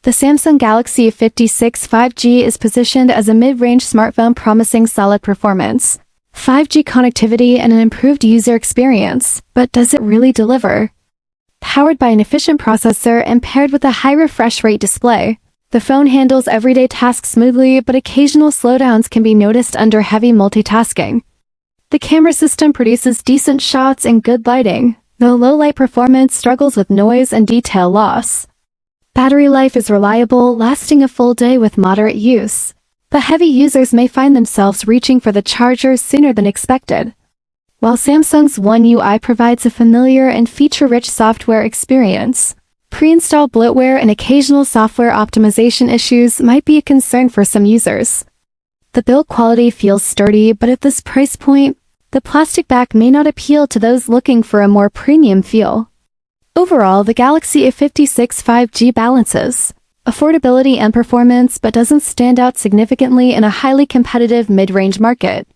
The Samsung Galaxy A56 5G is positioned as a mid-range smartphone promising solid performance, 5G connectivity and an improved user experience, but does it really deliver? Powered by an efficient processor and paired with a high refresh rate display, the phone handles everyday tasks smoothly, but occasional slowdowns can be noticed under heavy multitasking. The camera system produces decent shots and good lighting, though low-light performance struggles with noise and detail loss. Battery life is reliable, lasting a full day with moderate use, but heavy users may find themselves reaching for the charger sooner than expected. While Samsung's One UI provides a familiar and feature-rich software experience, pre-installed bloatware and occasional software optimization issues might be a concern for some users. The build quality feels sturdy, but at this price point, the plastic back may not appeal to those looking for a more premium feel. Overall, the Galaxy A56 5G balances affordability and performance but doesn't stand out significantly in a highly competitive mid-range market.